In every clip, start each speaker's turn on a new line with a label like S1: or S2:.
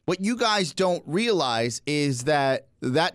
S1: what you guys don't realize is that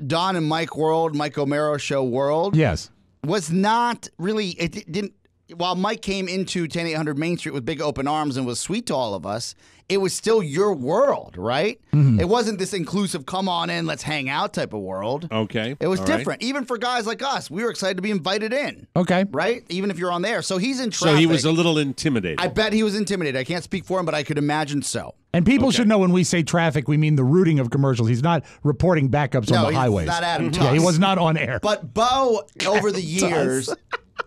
S1: Don and Mike world, Mike O'Mara show world,
S2: Yes.
S1: was not really. It didn't. While Mike came into 10800 Main Street with big open arms and was sweet to all of us, it was still your world, right?
S2: Mm-hmm.
S1: It wasn't this inclusive, come on in, let's hang out type of world.
S3: Okay.
S1: It was
S3: All
S1: different.
S3: right.
S1: Even for guys like us, we were excited to be invited in.
S2: Okay.
S1: Right? Even if you're on there. So he's in traffic.
S3: So he was a little intimidated.
S1: I bet he was intimidated. I can't speak for him, but I could imagine so.
S2: And people should know when we say traffic, we mean the routing of commercials. He's not reporting backups on the highways.
S1: Not Adam Tuss.
S2: Yeah, he was not on air.
S1: But Bo, over the years,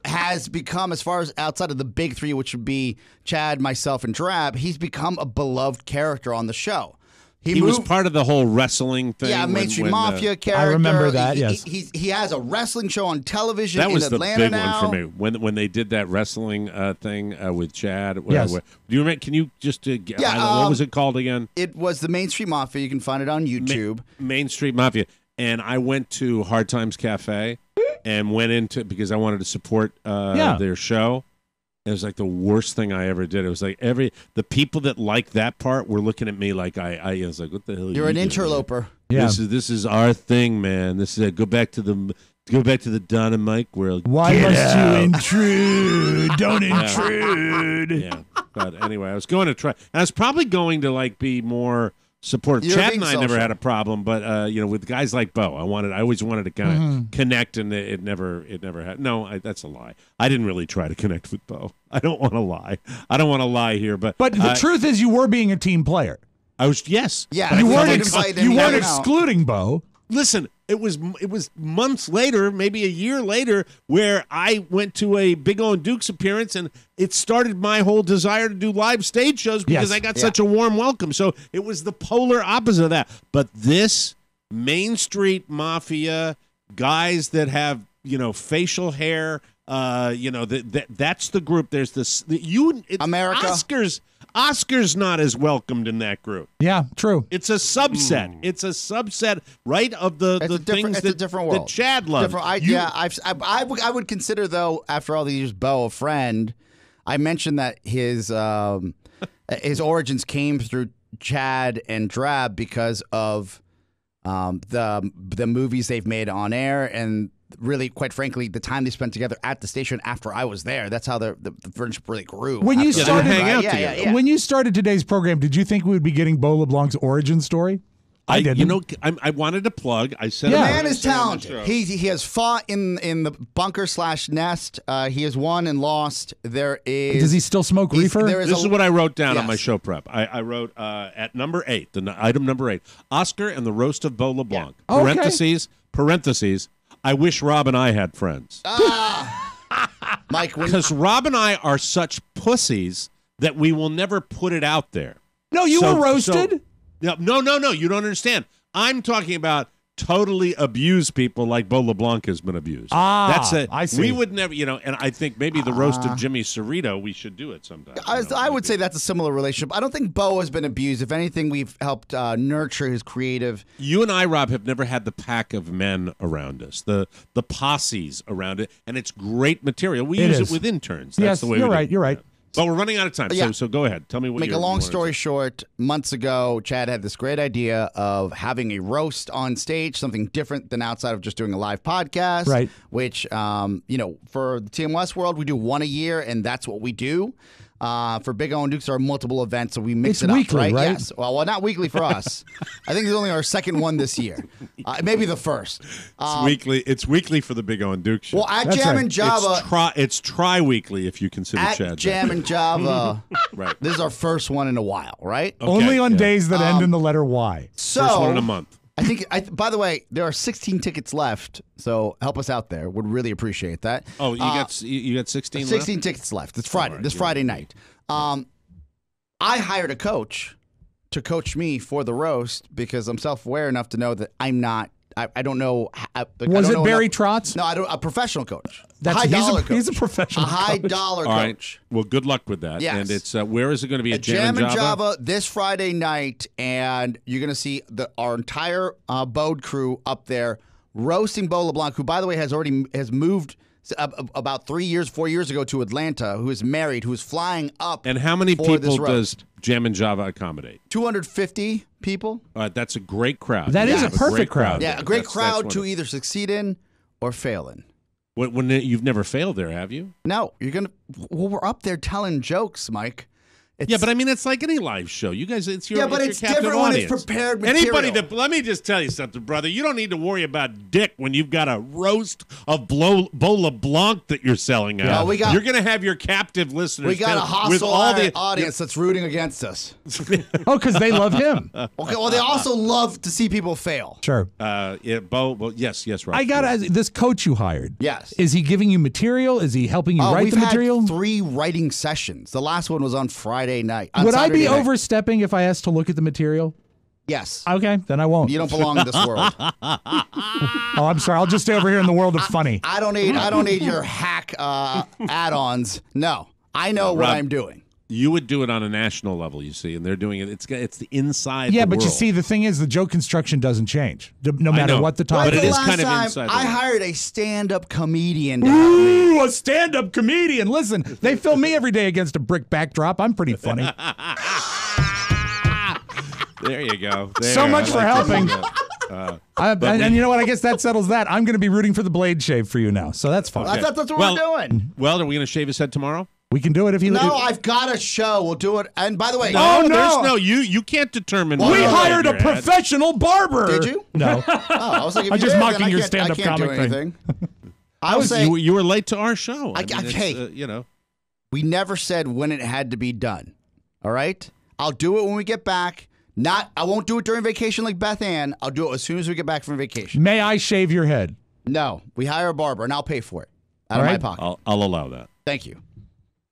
S1: has become, as far as outside of the big three, which would be Chad, myself, and Drab, he's become a beloved character on the show.
S3: He was part of the whole wrestling thing.
S1: Yeah, mainstream mafia character.
S2: I remember that, yes.
S1: He has a wrestling show on television
S3: that was
S1: in Atlanta
S3: the big
S1: now.
S3: one for me when they did that wrestling thing with Chad.
S2: Yes.
S3: Do you remember? Can you just what was it called again?
S1: It was the Main Street Mafia. You can find it on YouTube.
S3: Main Street Mafia. And I went to Hard Times Cafe and went into because I wanted to support their show. It was like the worst thing I ever did. It was like the people that liked that part were looking at me like I was like, what the hell?
S1: You're an interloper.
S2: Yeah.
S3: This is our thing, man. This is go back to the Don and Mike world.
S2: Why must you intrude? Don't intrude.
S3: Yeah. But anyway, I was going to try. I was probably going to be more supportive.
S1: You're
S3: Chad
S1: being
S3: and I
S1: social.
S3: never had a problem, but with guys like Bo, I always wanted to kind of connect, and it never had. No, that's a lie. I didn't really try to connect with Bo. I don't want to lie. I don't want to lie here, but
S2: the truth is, you were being a team player.
S3: I was yes.
S1: Yeah,
S2: You
S1: I
S2: weren't,
S1: didn't
S2: ex-
S1: invite
S2: you
S1: him
S2: weren't
S1: out.
S2: excluding Bo.
S3: Listen, it was months later, maybe a year later, where I went to a Big O and Duke's appearance, and it started my whole desire to do live stage shows because
S2: Yes.
S3: I got such a warm welcome. So it was the polar opposite of that. But this Main Street Mafia, guys that have facial hair, that's the group. There's this
S1: America.
S3: Oscar's not as welcomed in that group.
S2: Yeah, true.
S3: It's a subset. It's a subset, right, of the things
S1: It's a different world.
S3: that Chad loves.
S1: I would consider, though, after all these years, Bo a friend. I mentioned that his origins came through Chad and Drab because of the movies they've made on air and really, quite frankly, the time they spent together at the station after I was there. That's how the friendship really grew.
S2: When you started,
S3: hang out together.
S1: Yeah.
S2: When you started today's program, did you think we would be getting Bo LeBlanc's origin story? I didn't.
S3: I wanted to plug. I said
S1: The
S3: it
S1: man
S3: on
S1: is
S3: the
S1: talented.
S3: show.
S1: He has fought in the bunker / nest. He has won and lost. There is.
S2: Does he still smoke reefer?
S3: This is what I wrote down on
S1: Yes.
S3: my show prep. I wrote at number 8, item number 8, Oscar and the roast of Bo LeBlanc.
S2: Yeah. Okay.
S3: Parentheses. I wish Rob and I had friends.
S1: Mike,
S3: Because Rob and I are such pussies that we will never put it out there.
S2: No, you were roasted.
S3: No. You don't understand. I'm talking about totally abused people like Bo LeBlanc has been abused.
S2: I see.
S3: We would never, and I think maybe the roast of Jimmy Cerrito, we should do it sometime.
S1: I would say that's a similar relationship. I don't think Bo has been abused. If anything, we've helped nurture his creative.
S3: You and I, Rob, have never had the pack of men around us, the posses around it, and it's great material. We use it with interns. That's
S2: Yes,
S3: the way
S2: you're
S3: we do
S2: right.
S3: it.
S2: You're right.
S3: But we're running out of time,
S1: Yeah.
S3: so go ahead. Tell me what
S1: Make
S3: you're
S1: a long
S3: wanted to
S1: story
S3: say.
S1: short, months ago, Chad had this great idea of having a roast on stage, something different than outside of just doing a live podcast.
S2: Right.
S1: Which, for the TMS world, we do one a year, and that's what we do. For Big O and Dukes, there are multiple events, so we mix
S2: It's
S1: it up.
S2: weekly, right?
S1: Yes. Well, not weekly for us. I think it's only our second one this year. Maybe the first.
S3: It's weekly for the Big O and Duke show.
S1: Well, at
S2: That's
S1: Jam
S2: right.
S1: and Java,
S3: It's tri-weekly if you consider
S1: at
S3: Chad.
S1: Jam and Java,
S3: Right.
S1: this is our first one in a while, right?
S3: Okay,
S2: Only on
S3: yeah.
S2: days that end in the letter Y.
S1: So,
S3: First one in a month.
S1: I think. By the way, there are 16 tickets left, so help us out there. Would really appreciate that.
S3: Oh, you got 16 left?
S1: 16 tickets left. It's Friday.
S3: All right,
S1: This Friday night. I hired a coach to coach me for the roast because I'm self-aware enough to know that I'm not. I don't know.
S2: Was it Barry Trotz?
S1: No, I don't. A professional coach.
S2: He's a professional
S1: A high
S2: coach.
S1: dollar
S3: All right.
S1: coach.
S3: Well, good luck with that.
S1: Yes.
S3: And it's where is it going to be? At
S1: Jam and Java this Friday night, and you're going to see our entire Bode crew up there roasting Bo LeBlanc, who, by the way, has moved about 3 years, 4 years ago to Atlanta, who is married, who is flying up.
S3: And how many
S1: for
S3: people
S1: this roast.
S3: does Jam and Java accommodate?
S1: 250 people.
S3: That's a great crowd.
S2: That is a perfect crowd.
S1: Yeah, a great crowd to either succeed in or fail in.
S3: When you've never failed there, have you?
S1: No, you're gonna. Well, we're up there telling jokes, Mike.
S3: Yeah, but I mean, it's like any live show. You guys, it's your
S1: but
S3: it's
S1: it's
S3: your captive
S1: different
S3: audience.
S1: when it's prepared material.
S3: Anybody that let me just tell you something, brother. You don't need to worry about dick when you've got a roast of Bola Blanc that you're selling out.
S1: No,
S3: you're going to have your captive listeners.
S1: We got a hostile audience that's rooting against us.
S2: Oh, because they love him.
S1: Okay, well, they also love to see people fail.
S2: Sure.
S3: Well, yes, Rob.
S2: I got this coach you hired.
S1: Yes.
S2: Is he giving you material? Is he helping you write the material?
S1: We've had 3 writing sessions. The last one was on Friday night.
S2: Would I be overstepping if I asked to look at the material?
S1: Yes.
S2: Okay, then I won't.
S1: You don't belong in this world.
S2: Oh, I'm sorry. I'll just stay over here in the world of funny.
S1: I don't need your hack add-ons. No, I know what I'm doing.
S3: You would do it on a national level, you see, and they're doing it. It's the inside.
S2: Yeah,
S3: the
S2: but
S3: world.
S2: you see, the thing is, the joke construction doesn't change no matter what the topic.
S3: But it is
S1: last
S3: kind of
S1: time
S3: inside.
S1: I hired a stand-up comedian. To help me.
S2: Ooh, a stand-up comedian. Listen, they film me every day against a brick backdrop. I'm pretty funny.
S3: There you go.
S2: So much for helping. And you know what? I guess that settles that. I'm going to be rooting for the blade shave for you now, so that's fine.
S1: I thought that's what we're doing.
S3: Well, are we going to shave his head tomorrow?
S2: We can do it if he.
S1: No, I've got a show. We'll do it. And by the way,
S3: you can't determine.
S2: We hired a professional barber.
S1: Did you?
S2: No.
S1: I was like, if
S2: I'm
S1: you
S2: just
S1: did,
S2: mocking
S1: then
S2: your
S1: I
S2: stand-up
S1: can't do
S2: comic
S1: anything.
S3: You were late to our show.
S1: Hey,
S3: you know,
S1: we never said when it had to be done. All right, I'll do it when we get back. I won't do it during vacation like Beth Ann. I'll do it as soon as we get back from vacation.
S2: May I shave your head?
S1: No, we hire a barber, and I'll pay for it out of my pocket.
S3: I'll allow that.
S1: Thank you.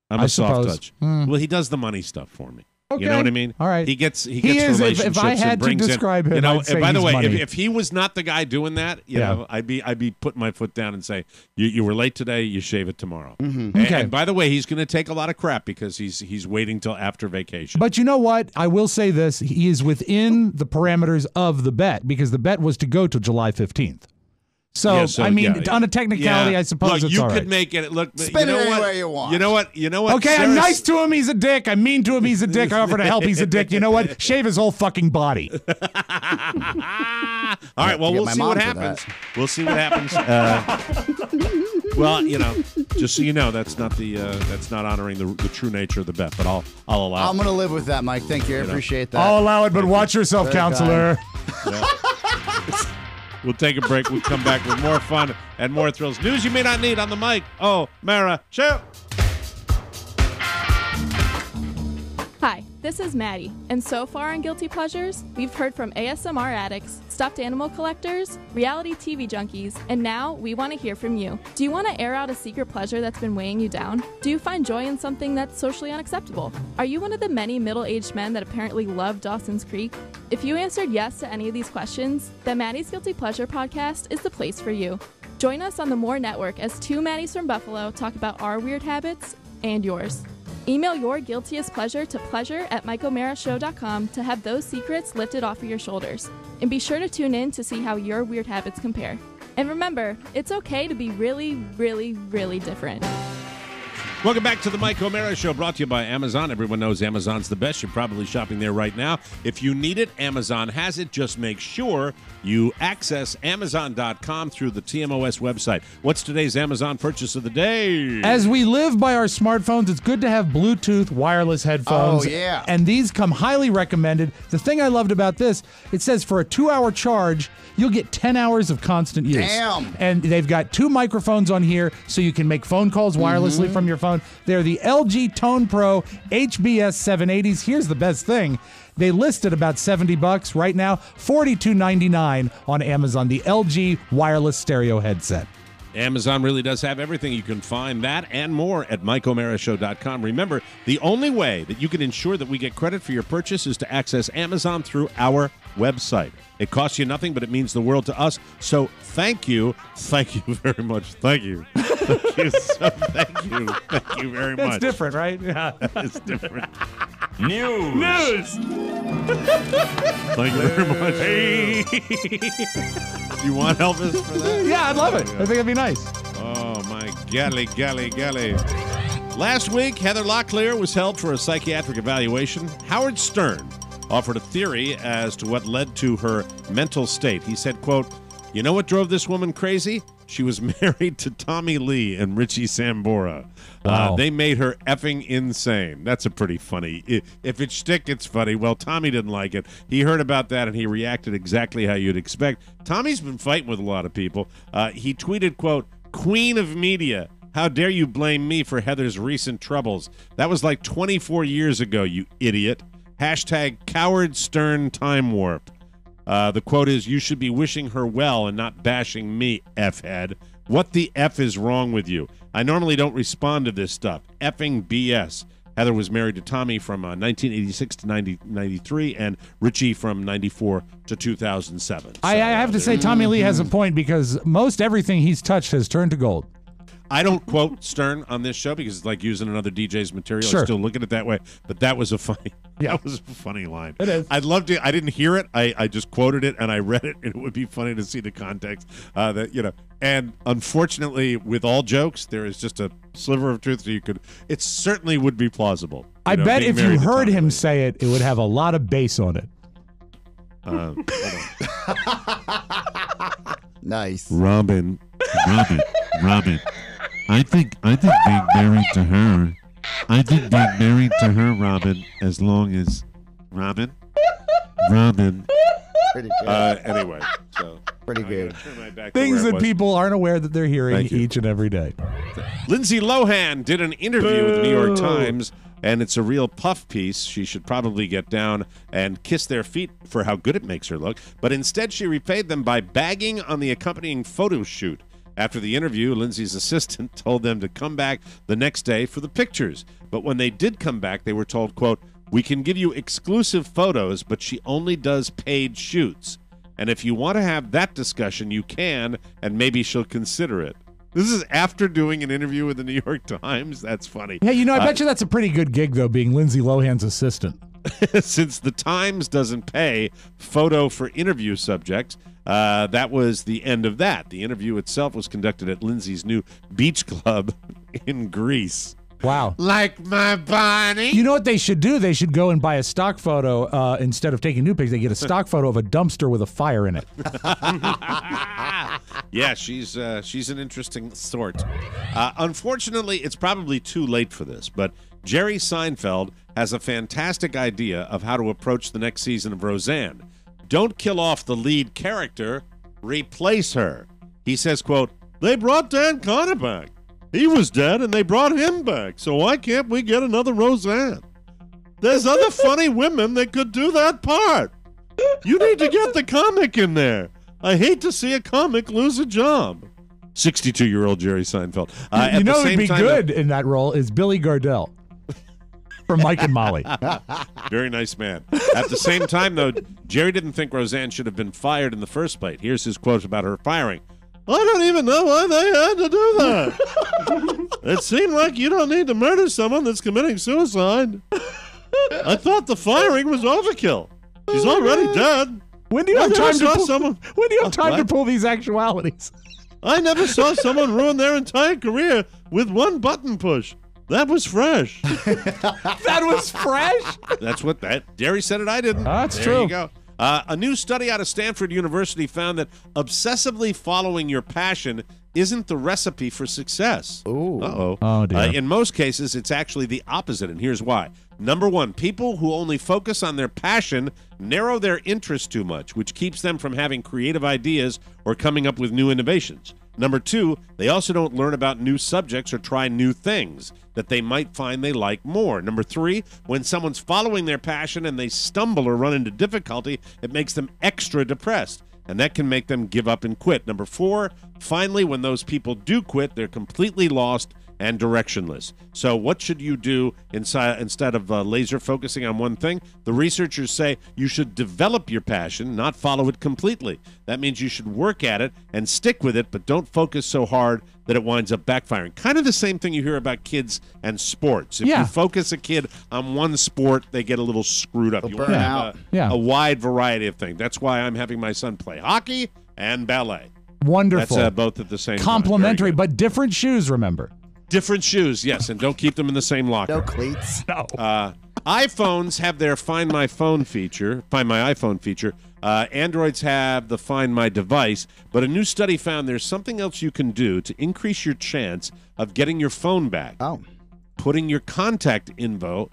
S3: I'm a soft touch. Well, he does the money stuff for me.
S2: Okay.
S3: You know what I mean?
S2: All right.
S3: He gets
S2: is,
S3: relationships
S2: if I had
S3: and brings
S2: to describe
S3: in,
S2: him, I'd say
S3: by the
S2: he's
S3: way,
S2: money.
S3: if he was not the guy doing that, you know, I'd be putting my foot down and say, you were late today, you shave it tomorrow.
S1: Mm-hmm.
S2: Okay.
S3: And by the way, he's going to take a lot of crap because he's waiting till after vacation.
S2: But you know what? I will say this. He is within the parameters of the bet because the bet was to go to July 15th. So, I mean, on a technicality, I suppose it's all right.
S3: You could make it look.
S1: Spin it anywhere you want.
S3: You know what?
S2: Okay, I'm nice to him. He's a dick. I'm mean to him. He's a dick. I offer to help. He's a dick. You know what? Shave his whole fucking body.
S3: All right. Well, we'll see what happens. We'll see what happens. Well, you know, just so you know, that's not honoring the true nature of the bet. But I'll allow.
S1: I'm going to live with that, Mike. Thank you. I appreciate that.
S2: I'll allow it, but watch yourself, counselor.
S3: We'll take a break. We'll come back with more fun and more thrills. News you may not need on the Mike O'Mara Show.
S4: Hi, this is Maddie, and so far on Guilty Pleasures, we've heard from ASMR addicts, stuffed animal collectors, reality TV junkies, and now we want to hear from you. Do you want to air out a secret pleasure that's been weighing you down? Do you find joy in something that's socially unacceptable? Are you one of the many middle-aged men that apparently love Dawson's Creek? If you answered yes to any of these questions, then Maddie's Guilty Pleasure podcast is the place for you. Join us on the More Network as 2 Maddies from Buffalo talk about our weird habits and yours. Email your guiltiest pleasure to pleasure@mikeomarashow.com to have those secrets lifted off of your shoulders. And be sure to tune in to see how your weird habits compare. And remember, it's okay to be really, really, really different.
S3: Welcome back to the Mike O'Mara Show, brought to you by Amazon. Everyone knows Amazon's the best. You're probably shopping there right now. If you need it, Amazon has it. Just make sure you access Amazon.com through the TMOS website. What's today's Amazon purchase of the day?
S2: As we live by our smartphones, it's good to have Bluetooth wireless headphones.
S1: Oh, yeah.
S2: And these come highly recommended. The thing I loved about this, it says for a 2-hour charge, you'll get 10 hours of constant use.
S1: Damn.
S2: And they've got 2 microphones on here, so you can make phone calls wirelessly from your phone. They're the LG Tone Pro HBS 780s. Here's the best thing. They list at about $70 right now, $42.99 on Amazon, the LG wireless stereo headset.
S3: Amazon really does have everything. You can find that and more at MikeOMaraShow.com. Remember, the only way that you can ensure that we get credit for your purchase is to access Amazon through our website. It costs you nothing, but it means the world to us. So thank you. Thank you very much. Thank you. Thank you. Thank you. Thank you very much.
S2: It's different, right? Yeah.
S3: It's different.
S2: News.
S3: Thank you very much. Hey. You want Elvis for that?
S2: Yeah, I'd love it. I think it'd be nice.
S3: Oh, my God. Golly, golly, golly. Last week, Heather Locklear was held for a psychiatric evaluation. Howard Stern offered a theory as to what led to her mental state. He said, quote, "You know what drove this woman crazy? She was married to Tommy Lee and Richie Sambora.
S2: Wow.
S3: They made her effing insane." That's a pretty funny. If it's shtick, it's funny. Well, Tommy didn't like it. He heard about that, and he reacted exactly how you'd expect. Tommy's been fighting with a lot of people. He tweeted, quote, "Queen of media. How dare you blame me for Heather's recent troubles? That was like 24 years ago, you idiot. Hashtag coward Stern time warp." The quote is, "You should be wishing her well and not bashing me, F-head. What the F is wrong with you? I normally don't respond to this stuff. Effing BS." Heather was married to Tommy from 1986 to 93 and Richie from 94 to 2007.
S2: I have to say, Tommy Lee has a point because most everything he's touched has turned to gold.
S3: I don't quote Stern on this show because it's like using another DJ's material.
S2: Sure.
S3: I still look at it that way. But that was a funny
S2: Yeah.
S3: that was a funny line.
S2: It is.
S3: I'd love to. I didn't hear it. I just quoted it and I read it, and it would be funny to see the context. And unfortunately, with all jokes, there is just a sliver of truth. So it certainly would be plausible.
S2: I bet
S3: being
S2: if you
S3: married to
S2: heard
S3: Tommy
S2: him
S3: Lee.
S2: say it, it would have a lot of bass on it.
S3: Hold on.
S1: Nice.
S3: Robin. I think being married to her, Robin, as long as Robin.
S1: Pretty good.
S3: Anyway, so
S1: Pretty good.
S3: turn my back to
S2: Things
S3: where it
S2: that
S3: was.
S2: people aren't aware that they're hearing
S3: Thank you.
S2: each and every day.
S3: Lindsay Lohan did an interview with the New York Times, and it's a real puff piece. She should probably get down and kiss their feet for how good it makes her look. But instead, she repaid them by bagging on the accompanying photo shoot. After the interview, Lindsay's assistant told them to come back the next day for the pictures. But when they did come back, they were told, quote, "We can give you exclusive photos, but she only does paid shoots. And if you want to have that discussion, you can, and maybe she'll consider it." This is after doing an interview with the New York Times. That's funny.
S2: Hey, I bet you that's a pretty good gig, though, being Lindsay Lohan's assistant.
S3: Since the Times doesn't pay photo for interview subjects, that was the end of that. The interview itself was conducted at Lindsay's new beach club in Greece.
S2: Wow.
S3: Like my body.
S2: You know what they should do? They should go and buy a stock photo instead of taking new pics. They get a stock photo of a dumpster with a fire in it.
S3: Yeah, she's an interesting sort. Unfortunately, it's probably too late for this, but Jerry Seinfeld has a fantastic idea of how to approach the next season of Roseanne. Don't kill off the lead character, replace her. He says, quote, "They brought Dan Connor back. He was dead, and they brought him back. So why can't we get another Roseanne? There's other funny women that could do that part. You need to get the comic in there. I hate to see a comic lose a job." 62-year-old Jerry Seinfeld.
S2: You know who'd be good in that role is Billy Gardell from Mike and Molly.
S3: Very nice man. At the same time, though, Jerry didn't think Roseanne should have been fired in the first place. Here's his quote about her firing. "I don't even know why they had to do that. It seemed like you don't need to murder someone that's committing suicide. I thought the firing was overkill. She's already dead.
S2: When do you have time to
S3: What?
S2: pull these actualities?
S3: I never saw someone ruin their entire career with one button push. That was fresh."
S2: That was fresh?
S3: That's what Jerry said it. I didn't.
S2: That's
S3: there
S2: true.
S3: You go. A new study out of Stanford University found that obsessively following your passion isn't the recipe for success.
S1: Ooh.
S3: Uh-oh.
S2: Oh, dear.
S3: In most cases, it's actually the opposite, and here's why. Number one, people who only focus on their passion narrow their interest too much, which keeps them from having creative ideas or coming up with new innovations. Number two, they also don't learn about new subjects or try new things that they might find they like more. Number three, when someone's following their passion and they stumble or run into difficulty, it makes them extra depressed, and that can make them give up and quit. Number four, finally, when those people do quit, they're completely lost and directionless. So what should you do instead of laser focusing on one thing? The researchers say you should develop your passion, not follow it completely. That means you should work at it and stick with it, but don't focus so hard that it winds up backfiring. Kind of the same thing you hear about kids and sports. If you focus a kid on one sport, they get a little screwed up. You want to have a wide variety of things. That's why I'm having my son play hockey and ballet.
S2: Wonderful.
S3: That's both at the same time.
S2: Complimentary, but different shoes, remember.
S3: Different shoes, yes, and don't keep them in the same locker.
S1: No cleats.
S2: No.
S3: iPhones have their Find My iPhone feature. Androids have the Find My Device, but a new study found there's something else you can do to increase your chance of getting your phone back.
S1: Oh.
S3: Putting your contact info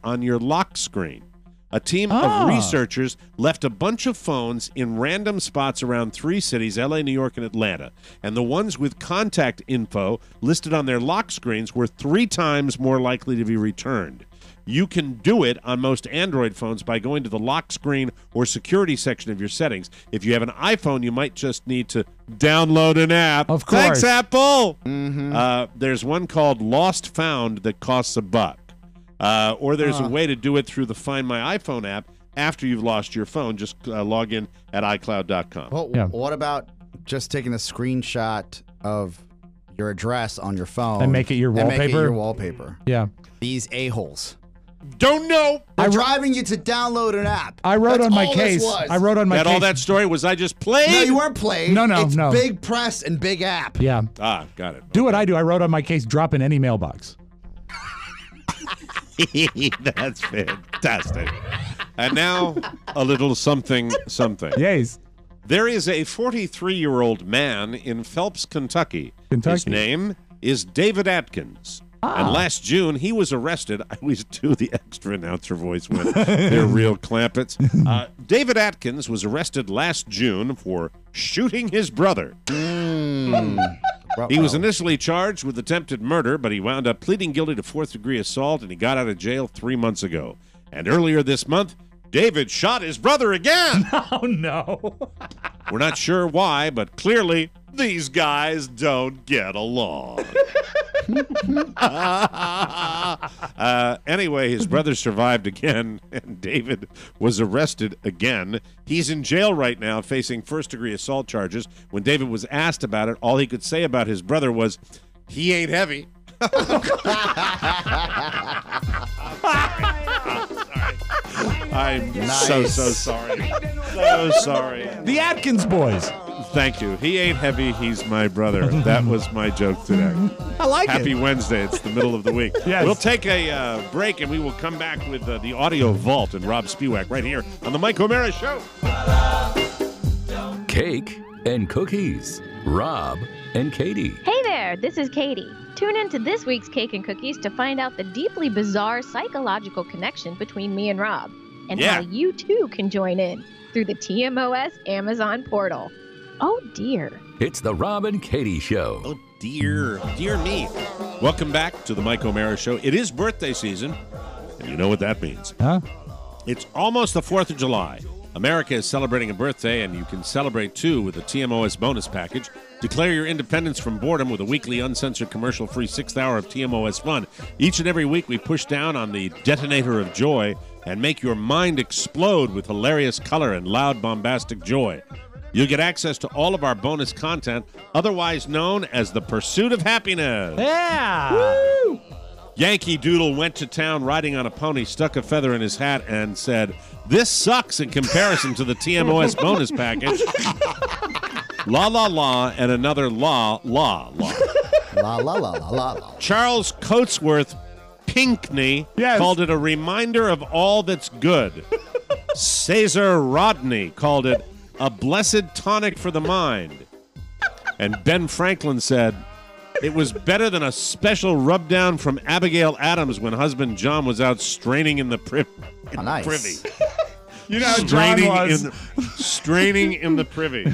S3: on your lock screen. A team of researchers left a bunch of phones in random spots around 3 cities, LA, New York, and Atlanta. And the ones with contact info listed on their lock screens were 3 times more likely to be returned. You can do it on most Android phones by going to the lock screen or security section of your settings. If you have an iPhone, you might just need to download an app.
S2: Of course.
S3: Thanks, Apple! There's one called Lost Found that costs $1. Or there's a way to do it through the Find My iPhone app after you've lost your phone. Just log in at iCloud.com.
S1: Well, what about just taking a screenshot of your address on your phone
S2: And make it your
S1: and
S2: wallpaper?
S1: make it your wallpaper.
S2: Yeah.
S1: These a-holes.
S3: Don't know.
S1: They're driving you to download an app.
S2: I wrote
S1: That's
S2: on my
S1: all
S2: case.
S1: this was.
S2: I wrote on my case.
S3: All that story was I just played?
S1: No, you weren't played.
S2: No.
S1: It's big press and big app.
S2: Yeah.
S3: Got it.
S2: Do what I do. I wrote on my case, drop in any mailbox.
S3: That's fantastic. And now a little something.
S2: Yes.
S3: There is a 43-year-old man in Phelps, Kentucky. His name is David Atkins. And last June, he was arrested. I always do the extra announcer voice when they're real clampets. David Atkins was arrested last June for shooting his brother. He was initially charged with attempted murder, but he wound up pleading guilty to 4th-degree assault, and he got out of jail 3 months ago. And earlier this month, David shot his brother again.
S2: Oh, no.
S3: We're not sure why, but clearly these guys don't get along. Anyway, his brother survived again, and David was arrested again. He's in jail right now facing 1st-degree assault charges. When David was asked about it, all he could say about his brother was, "He ain't heavy." I'm so sorry. So sorry.
S2: The Atkins boys.
S3: Thank you. He ain't heavy. He's my brother. That was my joke today.
S2: I like
S3: Happy
S2: it.
S3: Wednesday. It's the middle of the week.
S2: Yes.
S3: We'll take a break, and we will come back with the Audio Vault and Rob Spiewak right here on the Mike O'Mara Show.
S5: Cake and cookies. Rob and Katie.
S6: Hey there, this is Katie. Tune in to this week's Cake and Cookies to find out the deeply bizarre psychological connection between me and Rob, and how you too can join in through the TMOS Amazon portal. Oh dear.
S5: It's the Rob and Katie Show.
S3: Oh dear me. Welcome back to the Mike O'Mara Show. It is birthday season, and you know what that means.
S2: Huh?
S3: It's almost the 4th of July. America is celebrating a birthday, and you can celebrate, too, with the TMOS bonus package. Declare your independence from boredom with a weekly uncensored commercial-free 6th hour of TMOS fun. Each and every week, we push down on the detonator of joy and make your mind explode with hilarious color and loud, bombastic joy. You'll get access to all of our bonus content, otherwise known as the Pursuit of Happiness.
S2: Yeah.
S3: Woo! Yankee Doodle went to town riding on a pony, stuck a feather in his hat, and said, "This sucks in comparison to the TMOS bonus package." La la la and another la la la.
S1: La la la la la la.
S3: Charles Coatsworth Pinckney called it a reminder of all that's good. Caesar Rodney called it a blessed tonic for the mind. And Ben Franklin said, "It was better than a special rub-down from Abigail Adams when husband John was out straining in the privy."
S1: Nice.
S2: You know how John was.
S3: Straining in the privy.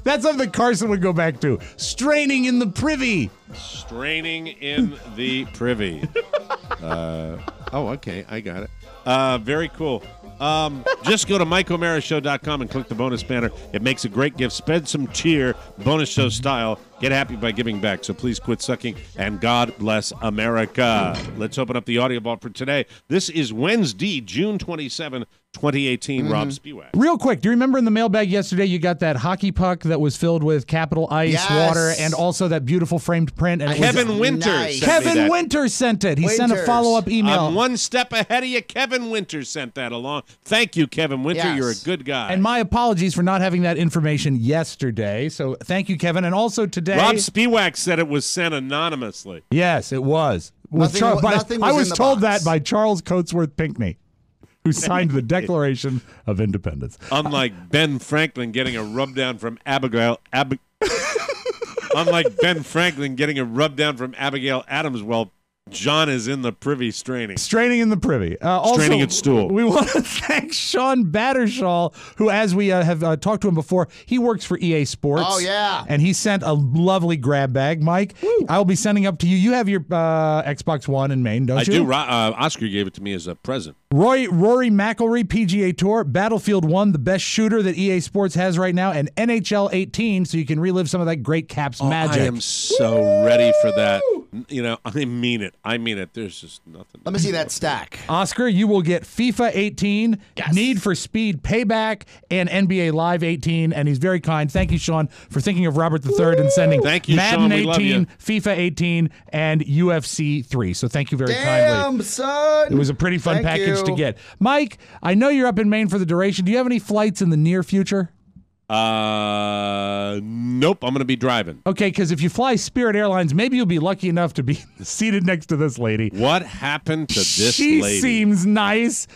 S2: That's something Carson would go back to. Straining in the privy.
S3: Straining in the privy. Okay, I got it. Very cool. Just go to MikeO'MaraShow.com and click the bonus banner. It makes a great gift. Spread some cheer, bonus show style. Get happy by giving back. So please quit sucking, and God bless America. Let's open up the audio vault for today. This is Wednesday, June 27, 2018 Rob Spiewak.
S2: Real quick, do you remember in the mailbag yesterday you got that hockey puck that was filled with capital ice water and also that beautiful framed print? And
S3: Kevin Winters.
S1: Nice.
S2: Kevin Winters sent it. He sent a follow-up email.
S3: I'm one step ahead of you. Kevin Winters sent that along. Thank you, Kevin Winter.
S1: Yes.
S3: You're a good guy.
S2: And my apologies for not having that information yesterday. So thank you, Kevin. And also today,
S3: Rob Spiewak said it was sent anonymously.
S2: yes, it was.
S1: Nothing was
S2: I was
S1: in the
S2: told
S1: box.
S2: that by Charles Coatsworth Pinckney, who signed the Declaration of Independence.
S3: Unlike Ben Franklin getting a rub down from Unlike Ben Franklin getting a rub down from Abigail Adams, well, John is in the privy straining.
S2: Straining in the privy.
S3: Straining at stool.
S2: We want to thank Sean Battershall, who, as we have talked to him before, he works for EA Sports.
S1: Oh, yeah.
S2: And he sent a lovely grab bag. Mike, I'll be sending up to you. You have your Xbox One in Maine, don't you?
S3: I do. Oscar gave it to me as a present.
S2: Rory McIlroy, PGA Tour, Battlefield 1, the best shooter that EA Sports has right now, and NHL 18, so you can relive some of that great Caps magic.
S3: I am so ready for that. You know, I mean it. There's just nothing.
S1: Let me see that stack.
S2: Oscar, you will get FIFA 18,
S1: Yes.
S2: Need for Speed Payback, and NBA Live 18. And he's very kind. Thank you, Sean, for thinking of Robert III and sending
S3: Thank you,
S2: Madden
S3: Sean. We love
S2: 18,
S3: you.
S2: FIFA 18, and UFC 3. So thank you very kindly.
S1: Damn, son.
S2: It was a pretty fun
S1: Thank
S2: package
S1: you.
S2: to get. Mike, I know you're up in Maine for the duration. Do you have any flights in the near future?
S3: Nope. I'm going to be driving.
S2: Okay, because if you fly Spirit Airlines, maybe you'll be lucky enough to be seated next to this lady.
S3: What happened to this
S2: She
S3: lady?
S2: seems nice.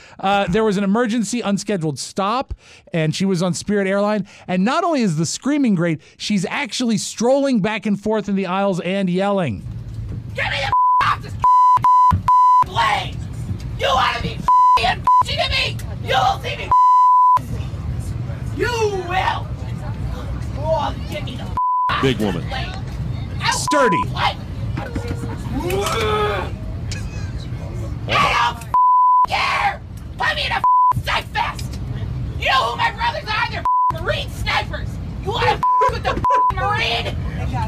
S2: There was an emergency unscheduled stop, and she was on Spirit Airline. And not only is the screaming great, she's actually strolling back and forth in the aisles and yelling.
S7: Get me the off this plane! You want to be and to me? You will see me. You will. Oh, get me the
S3: Big woman.
S7: plane.
S2: Sturdy.
S7: What? I don't care. Put me in a psych fest. You know who my brothers are? They're Marine snipers. You want to with the Marine?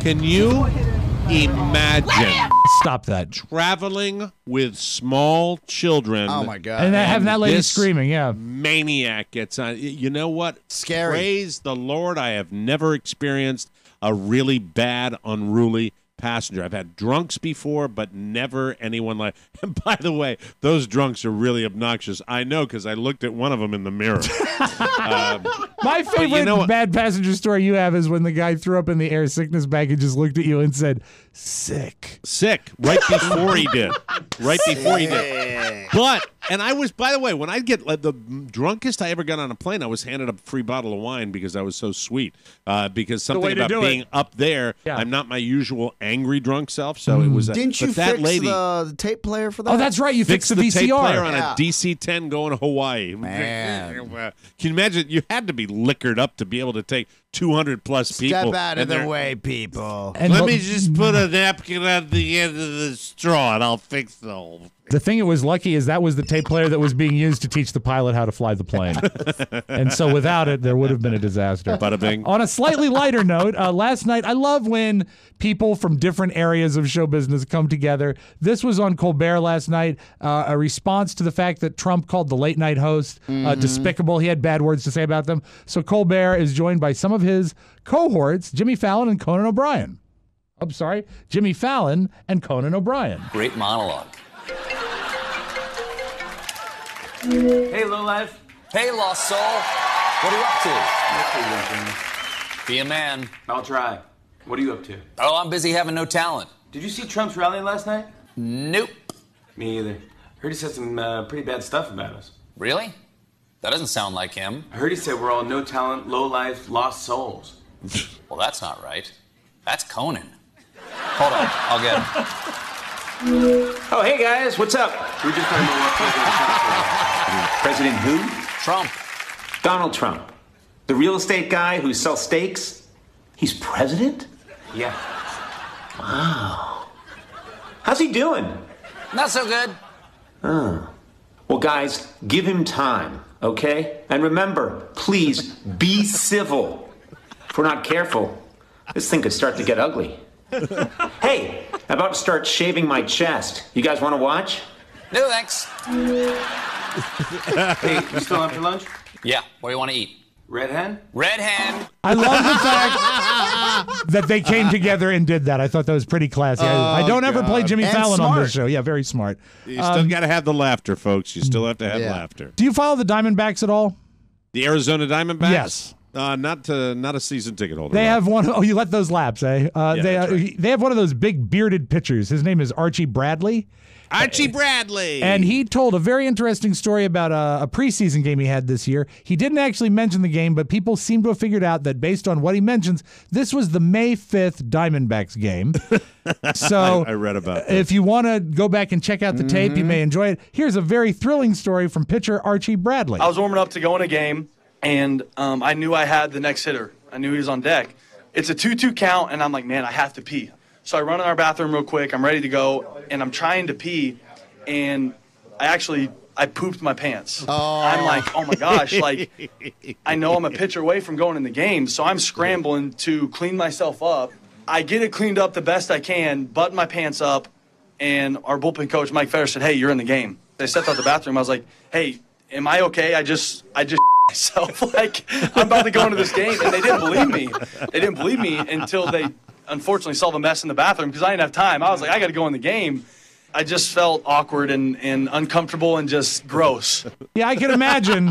S3: Can you
S7: Let me
S3: imagine
S2: Stop that.
S3: traveling with small children?
S1: Oh, my God.
S2: And having that lady
S3: this
S2: screaming, yeah.
S3: Maniac gets on. You know what?
S1: Scary.
S3: Praise the Lord. I have never experienced a really bad, unruly passenger. I've had drunks before, but never anyone like. And by the way, those drunks are really obnoxious. I know because I looked at one of them in the mirror.
S2: My favorite
S3: know what?
S2: bad passenger story you have is when the guy threw up in the air sickness bag and just looked at you and said, sick.
S3: Sick right before he did. Right before he did. But, and I was, by the way, when I get the drunkest I ever got on a plane, I was handed a free bottle of wine because I was so sweet. Because
S2: way
S3: something
S2: to
S3: about
S2: do
S3: being
S2: it.
S3: up there,
S2: Yeah.
S3: I'm not my usual angry drunk self. So it was.
S1: Didn't you
S3: but that
S1: fix
S3: lady
S1: the tape player for that?
S2: Oh, that's right. You
S3: fixed
S2: fixed the
S3: tape player
S2: VCR.
S3: on
S1: Yeah.
S3: a DC-10 going to Hawaii.
S1: Man.
S3: Can you imagine? You had to be liquored up to be able to take 200 plus people.
S1: Step out of
S3: and
S1: the
S3: they're-
S1: way, people.
S2: And
S3: Let
S2: the-
S3: me just put a napkin at the end of the straw, and I'll fix the whole.
S2: The thing that was lucky is that was the tape player that was being used to teach the pilot how to fly the plane. And so without it, there would have been a disaster.
S3: Bada bing.
S2: On a slightly lighter note, last night, I love when people from different areas of show business come together. This was on Colbert last night, a response to the fact that Trump called the late night host despicable. He had bad words to say about them. So Colbert is joined by some of his cohorts, Jimmy Fallon and Conan O'Brien. I'm sorry, Jimmy Fallon and Conan O'Brien.
S8: Great monologue.
S9: Hey, lowlife.
S8: Hey, lost soul. What are you up to? Be a man.
S9: I'll try. What are you up to?
S8: Oh, I'm busy having no talent.
S9: Did you see Trump's rally last night?
S8: Nope.
S9: Me either. Heard he said some pretty bad stuff about us.
S8: Really? That doesn't sound like him.
S9: I heard he said we're all no talent, low life, lost souls.
S8: Well, that's not right. That's Conan. Hold on, I'll get him.
S9: Oh, hey guys, what's up? We're just talking about what President Trump. President who?
S8: Trump.
S9: Donald Trump. The real estate guy who sells steaks? He's president? Yeah. Wow. How's he doing?
S8: Not so good.
S9: Well, guys, give him time, okay? And remember, please be civil. If we're not careful, this thing could start to get ugly. Hey, I'm about to start shaving my chest. You guys want to watch?
S8: No, thanks.
S10: Hey, you still on for lunch?
S8: Yeah. What do you want to eat?
S10: Red hen?
S8: Red hen.
S2: I love the fact that they came together and did that. I thought that was pretty classy. I don't ever play Jimmy
S1: And
S2: Fallon
S1: smart.
S2: on this show. Yeah, very smart.
S3: You still got to have the laughter, folks. You still have to have laughter.
S2: Do you follow the Diamondbacks at all?
S3: The Arizona Diamondbacks?
S2: Yes.
S3: Not a season ticket holder.
S2: They have one. Oh, you let those lapse, eh?
S3: That's right.
S2: They have one of those big bearded pitchers. His name is Archie Bradley.
S3: Archie Bradley.
S2: And he told a very interesting story about a preseason game he had this year. He didn't actually mention the game, but people seem to have figured out that based on what he mentions, this was the May 5th Diamondbacks game. So
S3: I read about that.
S2: If you want to go back and check out the tape, you may enjoy it. Here's a very thrilling story from pitcher Archie Bradley.
S11: I was warming up to go in a game, and I knew I had the next hitter. I knew he was on deck. It's a 2-2 count, and I'm like, man, I have to pee. So I run in our bathroom real quick. I'm ready to go, and I'm trying to pee, and I pooped my pants.
S1: Oh.
S11: I'm like, oh my gosh, like I know I'm a pitcher away from going in the game, so I'm scrambling to clean myself up. I get it cleaned up the best I can, button my pants up, and our bullpen coach Mike Fetter said, "Hey, you're in the game." They stepped out the bathroom. I was like, "Hey, am I okay? I just myself like I'm about to go into this game," and they didn't believe me. They didn't believe me until they unfortunately saw the mess in the bathroom because I didn't have time. I was like, I got to go in the game. I just felt awkward and uncomfortable and just gross.
S2: Yeah, I can imagine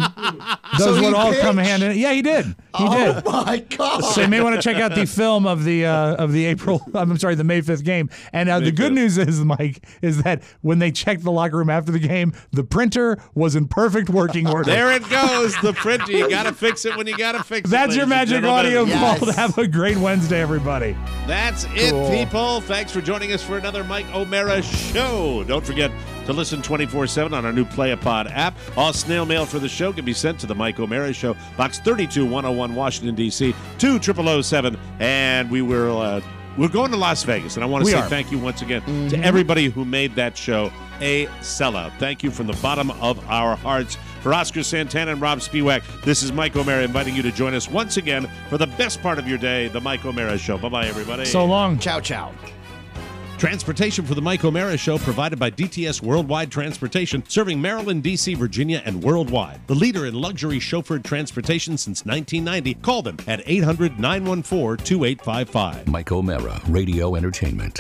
S2: those would all come hand in. Yeah, he did. He did.
S1: Oh my God!
S2: So you may want to check out the film of the May 5th game. And the good news is, Mike, is that when they checked the locker room after the game, the printer was in perfect working order.
S3: There it goes, the printer. You got to fix it when you got to fix it.
S2: That's your magic audio
S1: Yes.
S2: vault. Have a great Wednesday, everybody.
S3: That's it, people. Thanks for joining us for another Mike O'Mara show. Don't forget to listen 24/7 on our new Play a Pod app. All snail mail for the show can be sent to the Mike O'Mara Show, Box 32101, Washington, D.C., 20007. And we're going to Las Vegas, and I want to say thank you once again to everybody who made that show a sellout. Thank you from the bottom of our hearts. For Oscar Santana and Rob Spiewak, this is Mike O'Mara inviting you to join us once again for the best part of your day, the Mike O'Mara Show. Bye-bye, everybody.
S2: So long.
S1: Ciao, ciao.
S3: Transportation for the Mike O'Mara Show provided by DTS Worldwide Transportation, serving Maryland, D.C., Virginia, and worldwide. The leader in luxury chauffeured transportation since 1990. Call them at 800-914-2855.
S5: Mike O'Mara, Radio Entertainment.